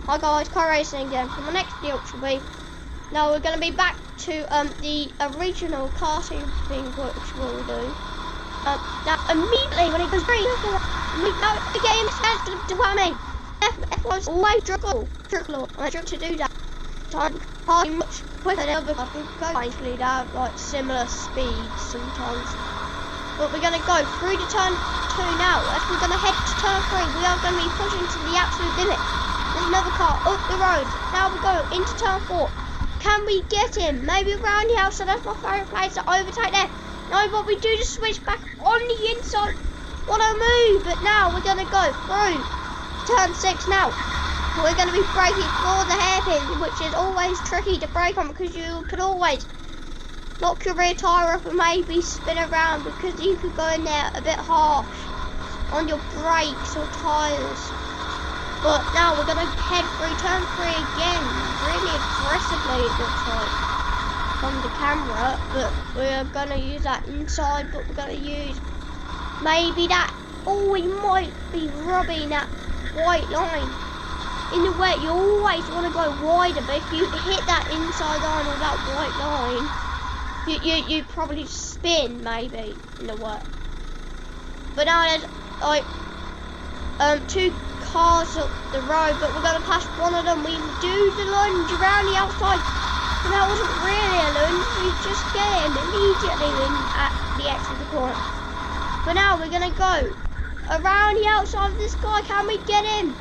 Hi guys, car racing again. For my next video, which will be, now we're going to be back to the original cartoon thing, which we'll do. Now immediately when it goes green, we know the game starts to what I mean. F1's always trickle, and I trick to do that. Time hardly much quicker than other cars. Basically, they have like similar speeds sometimes. But we're going to go through to turn 2 now. As we're going to head to turn 3, we are going to be pushing to the absolute limit. There's another car up the road. Now we go into turn 4. Can we get him? Maybe around the outside. That's my favourite place to overtake there. No, but we do just switch back on the inside. What a move! But now we're going to go through turn 6 now. We're going to be braking for the hairpin, which is always tricky to brake on because you could always lock your rear tyre up and maybe spin around because you could go in there a bit harsh on your brakes or tyres. But now we're going to head through turn 3 again, really aggressively it looks like from the camera, but we're going to use that inside, but we're going to use maybe that, we might be rubbing that white line. In the wet you always want to go wider, but if you hit that inside line or that white line, you probably spin maybe in the wet. But now there's like 2 cars up the road, but we're going to pass one of them. We do the lunge around the outside, and that wasn't really a lunge, we just get him immediately in at the exit of the corner. But now we're going to go around the outside of this guy. Can we get him?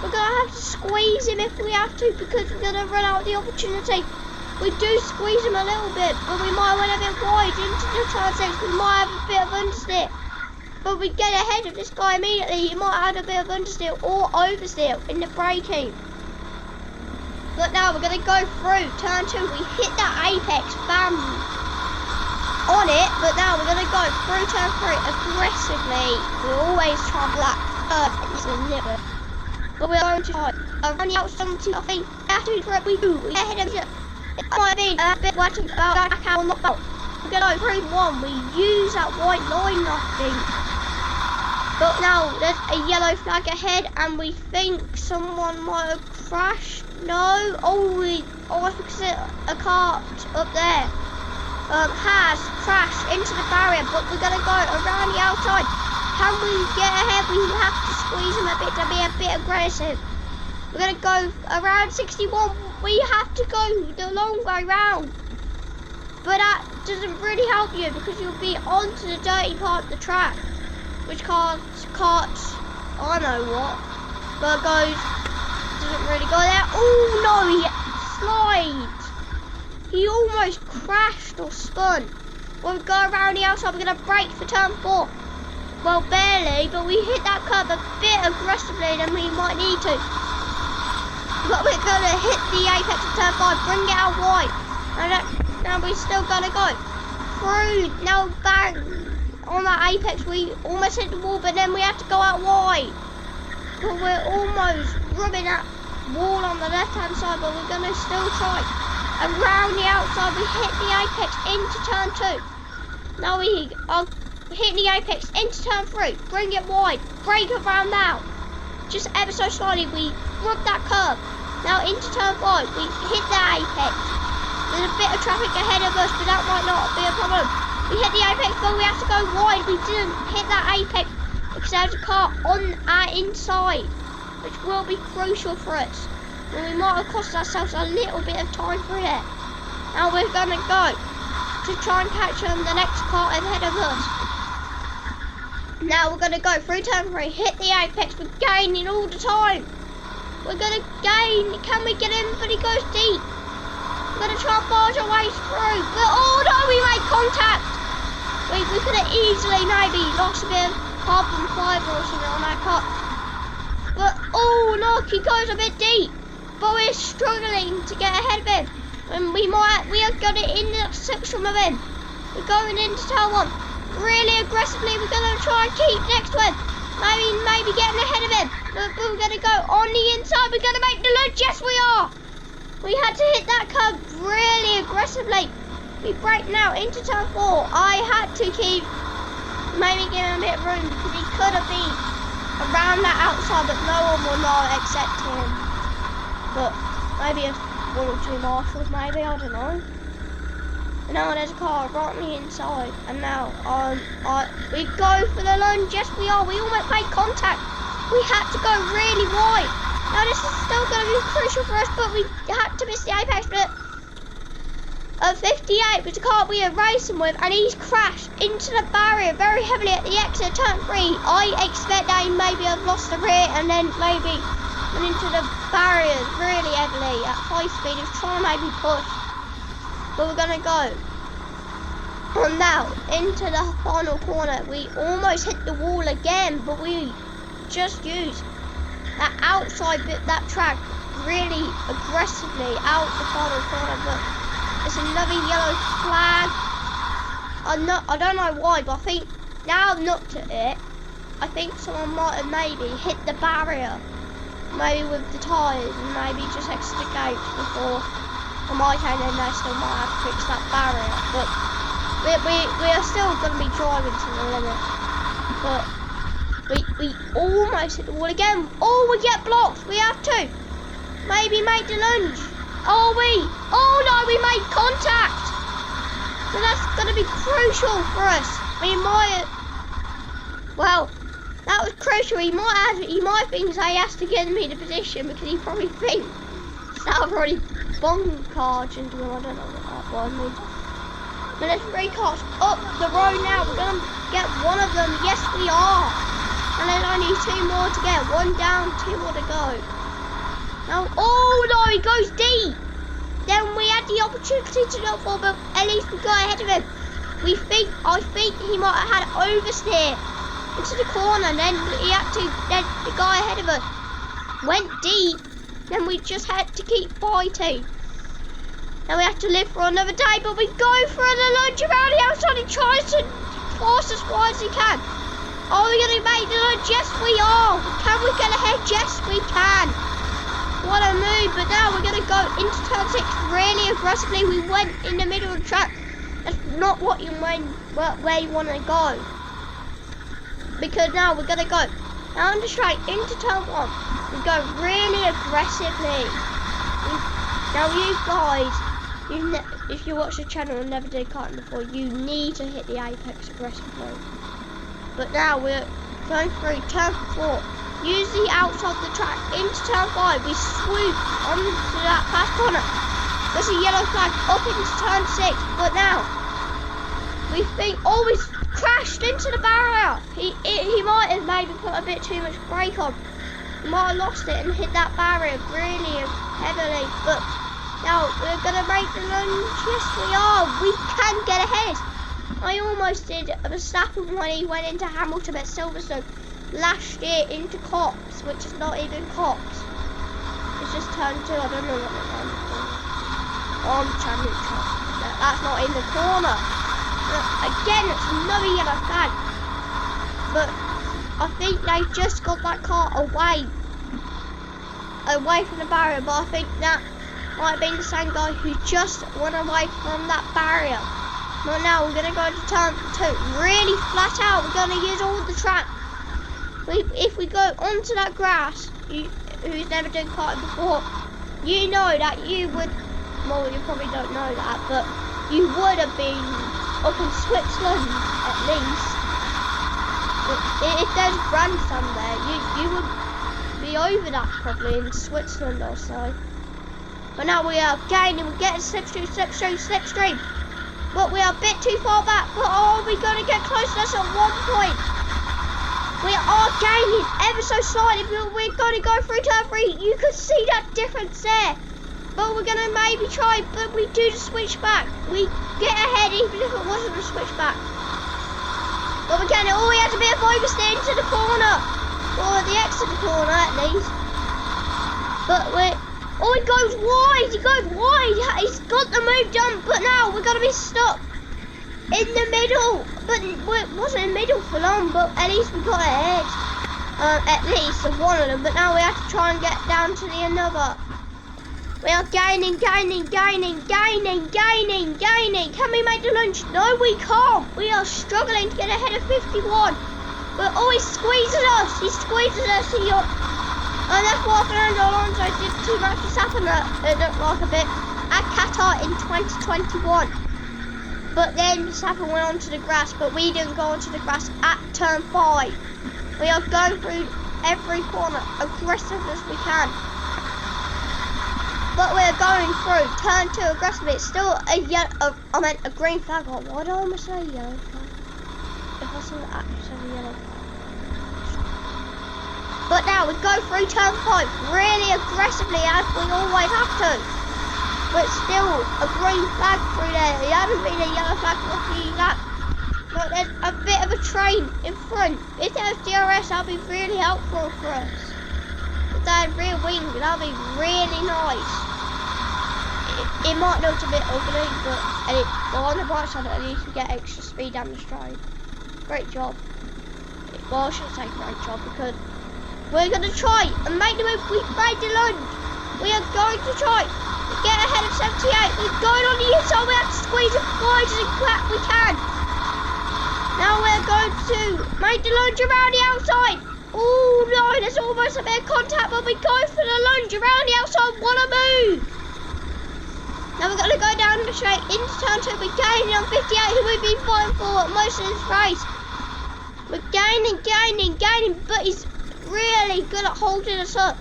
We're going to have to squeeze him if we have to, because we're going to run out of the opportunity. We do squeeze him a little bit, but we might went a bit wide into the turn 6. We might have a bit of understeer. But we get ahead of this guy immediately. He might have a bit of understeer or oversteer in the braking. But now we're going to go through turn 2. We hit that apex, bam, on it. But now we're going to go through turn 3 aggressively. We always try black first, but we're going to try around the outside. I think after we do, we get ahead of it. It might be a bit watching about back out on the boat. We're going to go through 1. We use that white line, I think. But now there's a yellow flag ahead, and we think someone might have crashed. No, I think a car up there has crashed into the barrier. But we're going to go around the outside. Can we get ahead? We have to squeeze him a bit to be a bit aggressive. We're going to go around 61. We have to go the long way round. But that doesn't really help you because you'll be onto the dirty part of the track, which carts, I know what, but doesn't really go there. Oh no, he slides. He almost crashed or spun. When we go around the outside, we're going to brake for turn 4. Well, barely, but we hit that curb a bit aggressively than we might need to. But we're going to hit the apex of turn 5, bring it out wide. Now we're still going to go through. Now bang on that apex, we almost hit the wall, but then we have to go out wide. But we're almost rubbing that wall on the left hand side, but we're going to still try. Around the outside, we hit the apex into turn 2. Now we are hitting the apex into turn 3, bring it wide, brake around now. Just ever so slightly, we rub that curb. Now into turn 5, we hit the apex. There's a bit of traffic ahead of us, but that might not be a problem. We hit the apex, but we have to go wide. We didn't hit that apex because there's a car on our inside, which will be crucial for us. And we might have cost ourselves a little bit of time for it. Now we're going to go to try and catch the next car ahead of us. Now we're going to go through turn 3, hit the apex, we're gaining all the time. We're going to gain, can we get him? But he goes deep. We're going to try and barge our way through, but oh no, we made contact. We could have easily maybe lost a bit of carbon fibre or something on that car. But oh look, he goes a bit deep, but we're struggling to get ahead of him. And we have got it in the section of him. We're going into turn 1. Really aggressively, we're going to try and keep next to him. Maybe getting ahead of him. But we're going to go on the inside. We're going to make the lunge. Yes, we are. We had to hit that curb really aggressively. We brake now into turn 4. I had to keep maybe giving him a bit of room because he could have been around that outside, but no one will know except him. but maybe one or two marshals, maybe, I don't know. And now there's a car right on the inside, and now we go for the lunge. Yes, we are. We almost made contact. We had to go really wide. Now this is still going to be crucial for us, but we had to miss the apex. But 58 was the car we were racing with, and he's crashed into the barrier very heavily at the exit of turn 3. I expect that he maybe have lost the rear and then maybe went into the barrier really heavily at high speed. He was trying to maybe push. But we're going to go. And now, into the final corner. We almost hit the wall again, but we just used that outside bit, that track, really aggressively out the final corner. But there's another yellow flag. I don't know why, but I think now I've looked at it, I think someone might have maybe hit the barrier, maybe with the tyres, and maybe just exit the gate before. On my opinion, they still might have to fix that barrier, but we are still going to be driving to the limit. But we almost hit the wall again. Oh, we get blocked. We have to maybe make the lunge. Oh no, we made contact. So that's going to be crucial for us. We might, well, that was crucial. He might think he has to get me the position because he probably thinks that I've already bonked into him. I don't know what that one means. But there's 3 cars up the road now. We're going to get one of them. Yes, we are. And there's only 2 more to get. 1 down, 2 more to go. Now, oh no, he goes deep. Then we had the opportunity to look for, but at least we got ahead of him. I think he might have had oversteer into the corner, and then then the guy ahead of us went deep. Then we just had to keep fighting. Now we have to live for another day, but we go for the lunge around the outside. He tries to force us as wide as he can. Are we going to make the lunge? Yes, we are. Can we get ahead? Yes, we can. What a move, but now we're going to go into turn 6 really aggressively. We went in the middle of the track. That's not where you want to go. Because now we're going to go down the straight into turn 1. We go really aggressively. Now you guys, if you watch the channel and never did karting before, you need to hit the apex aggressively. But now we're going through turn 4. Use the outside of the track into turn 5. We swoop onto that fast corner. There's a yellow flag up into turn 6. But now we think, oh, he's crashed into the barrier. He might have maybe put a bit too much brake on. He might have lost it and hit that barrier really heavily. But now we're gonna make the lunge. Yes, we are. We can get ahead. I almost did Verstappen when he went into Hamilton at Silverstone last year into Cops, which is not even Cops. It's just turn 2. I don't know what the name is. Championship. That's not in the corner. Again, it's another yellow flag. But I think they just got that car away from the barrier. But I think that might have been the same guy who just went away from that barrier. But now we're going to go into turn 2. Really flat out. We're going to use all the track. If we go onto that grass, who's never done karting before, you know that you would, well, you probably don't know that, but you would have been up in Switzerland at least. If there's Grandstand there, you would be over that probably in Switzerland or so. But now we are gaining, we're getting slipstream. But we are a bit too far back. But are we going to get close to us at one point? We are gaining ever so slightly, but we're going to go through turn 3. You could see that difference there. But we're going to maybe try, but we do the switch back. We get ahead even if it wasn't a switch back. But we can, we had a bit of oversteer into the corner. Or the exit of the corner at least. But he goes wide. He's got the move done, but now we're going to be stuck in the middle. But it wasn't in the middle for long, but at least we got ahead. At least of one of them, but now we have to try and get down to the another. We are gaining. Can we make the lunge? No, we can't. We are struggling to get ahead of 51. But he squeezes us. And that's what Fernando Alonso did too much to happen that it looked like a bit at Qatar in 2021. But then Verstappen went onto the grass, but we didn't go onto the grass at turn 5. We are going through every corner aggressive as we can. But we're going through turn 2 aggressively. It's still a green flag. Oh, why did I almost say yellow flag? If I said actually yellow flag. But now we go through turn 5 really aggressively as we always have to. But still a green flag through there. It hasn't been a yellow flag for a few laps. But there's a bit of a train in front. If there's DRS, that'll be really helpful for us. If they had rear wings, that'll be really nice. It might look a bit ugly, but on the bright side, at least we get extra speed down the straight. Great job. Well, I should say great job because we're going to try and make the move. We've made the lunge. We are going to try to get ahead of 78. We're going on the inside. We have to squeeze as wide as we can. Now we're going to make the lunge around the outside. Oh no, there's almost a bit of contact, but we go for the lunge around the outside. What a move. Now we're going to go down the straight into turn 2. We're gaining on 58, who we've been fighting for most of this race. We're gaining, but he's really good at holding us up.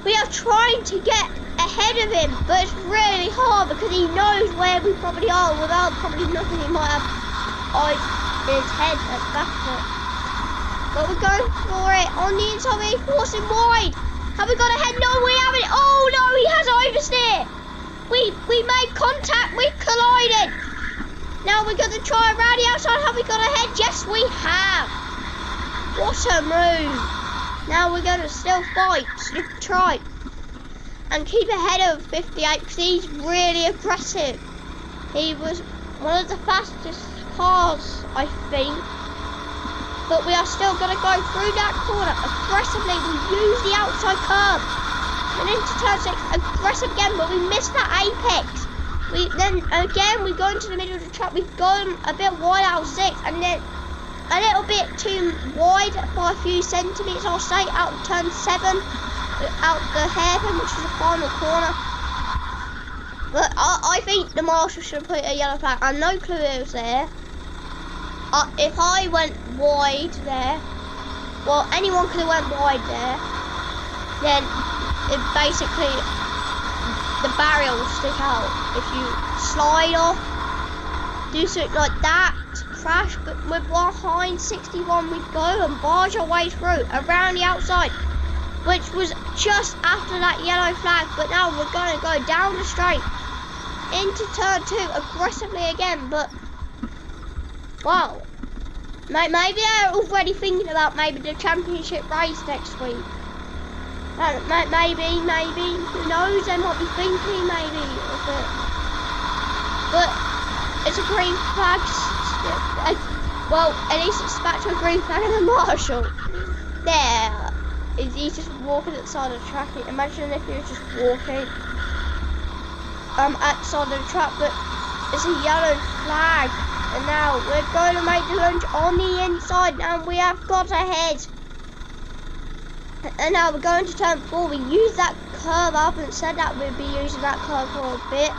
We are trying to get ahead of him, but it's really hard because he knows where we probably are without probably nothing. He might have eyes in his head at the back of it. But we're going for it on the inside. We're forcing wide. Have we got ahead? No, we haven't. Oh no, he has oversteer. We made contact. We collided. Now we're going to try around the outside. Have we got ahead? Yes, we have. What a move. Now we're going to still fight, try and keep ahead of 58 because he's really aggressive. He was one of the fastest cars, I think. But we are still going to go through that corner aggressively. We use the outside curve. And into turn 6, aggressive again, but we missed that apex. Then again, we go into the middle of the track. We've gone a bit wide out of 6, and then a little bit too wide by a few centimetres, I'll say, out of turn 7, out the hairpin, which is the final corner. But I think the marshal should have put a yellow flag. I have no clue it was there. If I went wide there, well, anyone could have went wide there, then it basically, the barrier will stick out. If you slide off, do something like that, crash, but we're behind 61, we go and barge our way through around the outside, which was just after that yellow flag. But now we're going to go down the straight into turn 2 aggressively again. But wow, maybe they're already thinking about maybe the championship race next week. Maybe, who knows, they might be thinking maybe of it. But it's a green flag. Well, at least it's back to a green flag and a marshal. There, he's just walking at the side of the track. Imagine if he was just walking at the side of the track, but it's a yellow flag. And now we're going to make the lunge on the inside. Now we have got ahead. And now we're going to turn 4. We use that curve up and said that we'd be using that curve for a bit.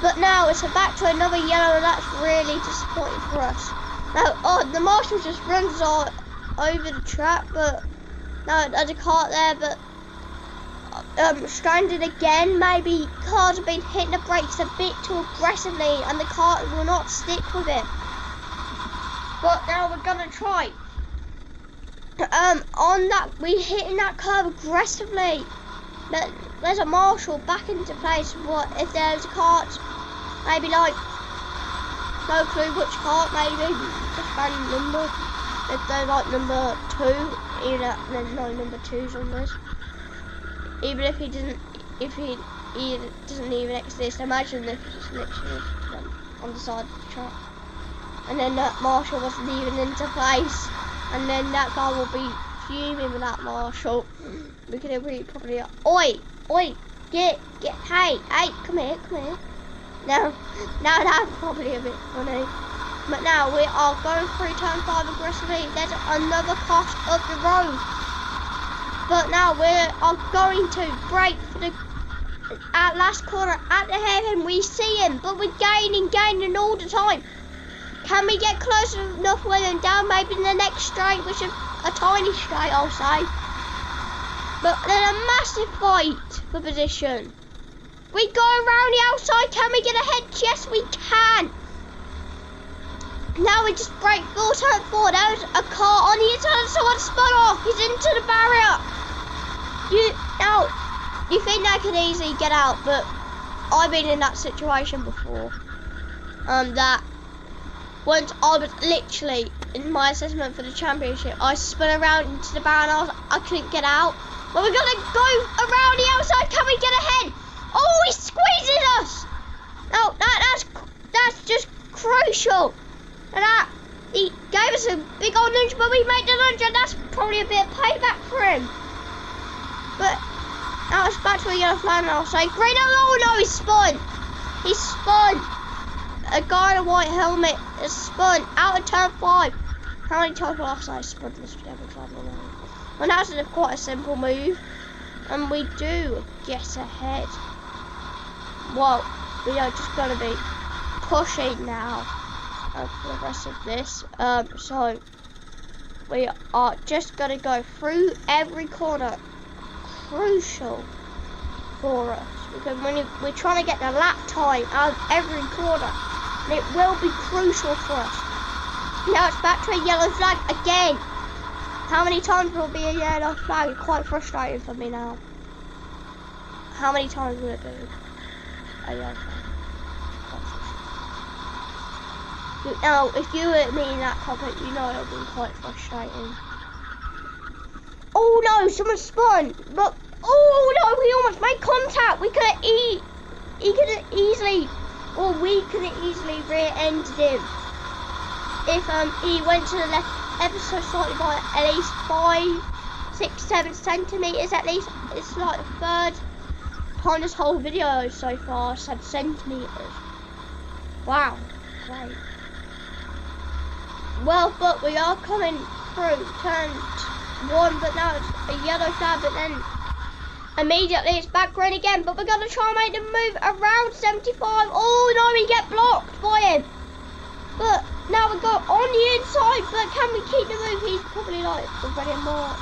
But now it's back to another yellow, and that's really disappointing for us. Now, the marshal just runs over the track, but now there's a cart there, but stranded again. Maybe cars have been hitting the brakes a bit too aggressively, and the cart will not stick with it. But now we're gonna try. On that, we're hitting that curve aggressively. But there's a marshal back into place. What if there's a cart? Maybe like, no clue which cart. Maybe just random number. If they're like number 2, even there's no number 2s on this. Even if he doesn't even exist. Imagine if he just literally on the side of the track, and then that marshal wasn't even into place. And then that guy will be fuming with that marshal. We could probably, oi, get, hey, come here. Now that's probably a bit funny. But now we are going through turn 5 aggressively. There's another cut of the road. But now we are going to brake for the last corner at the hairpin. We see him, but we're gaining all the time. Can we get close enough with him down maybe in the next straight, which is a tiny straight, I'll say. But then a massive fight for position. We go around the outside. Can we get ahead? Yes, we can. Now we just brake full turn forward. There's a car on the inside. Someone spun off. He's into the barrier. You think they can easily get out, but I've been in that situation before. That once I was literally in my assessment for the championship, I spun around into the barrier and I couldn't get out. But we're gonna go around the outside. Can we get ahead? Oh, he squeezes us. No, that's just crucial. And he gave us a big old lunge, but we made the lunge, and that's probably a bit of payback for him. But now it's back to a yellow flag, and I'll say, green, oh no, he spun. He spun. A guy in a white helmet has spun out of turn 5. How many times will I say spun this yellow flag? Well, that's quite a simple move, and we do get ahead. Well, we are just going to be pushing now for the rest of this. So we are just going to go through every corner. Crucial for us, because when we're trying to get the lap time out of every corner, and it will be crucial for us. Now it's back to a yellow flag again. How many times will it be a yellow flag? It's quite frustrating for me now. How many times will it be a yellow flag? Now, if you were me in that cockpit, you know it'll be quite frustrating. Oh no, someone spun, but oh no, we almost made contact. We could have easily rear-ended him if he went to the left ever so slightly by at least 5, 6, 7 centimeters at least. It's like the third time this whole video so far I said centimeters. Wow, great. Well, but we are coming through turn 1, but now it's a yellow flag, but then immediately it's back green again. But we're gonna try and make them move around 75. Oh no, we get blocked by him. But now we go on the inside, but can we keep the move? He's probably like already more.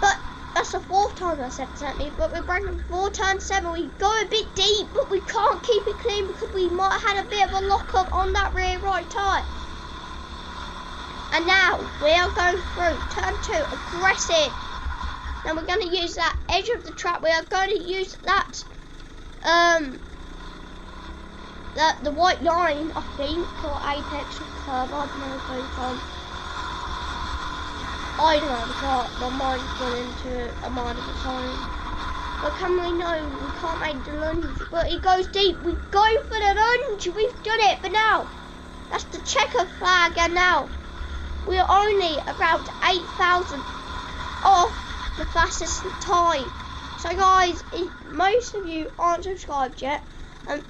But that's the 4th time I said certainly. But we're breaking 4 turn 7. We go a bit deep, but we can't keep it clean because we might have had a bit of a lock up on that rear right tyre. And now we are going through turn 2, aggressive. Now we're going to use that edge of the track. We are going to use that the white line, I think, or apex or curve. I don't know from. I don't know, because my mind's gone into a mind of its own. But can we know we can't make the lunge? But it goes deep. We go for the lunge. We've done it. But now that's the checker flag, and now we're only around 8,000 off the fastest time. So guys, most of you aren't subscribed yet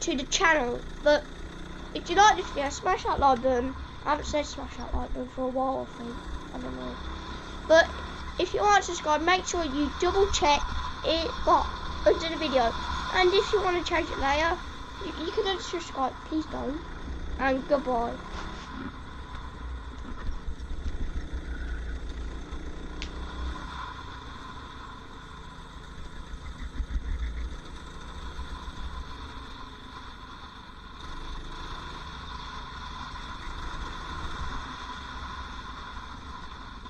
to the channel, but if you like this video, smash that like button. I haven't said smash that like button for a while, I think. I don't know. But if you aren't subscribed, make sure you double check it under the video. And if you want to change it later, you can unsubscribe. Please don't. And goodbye.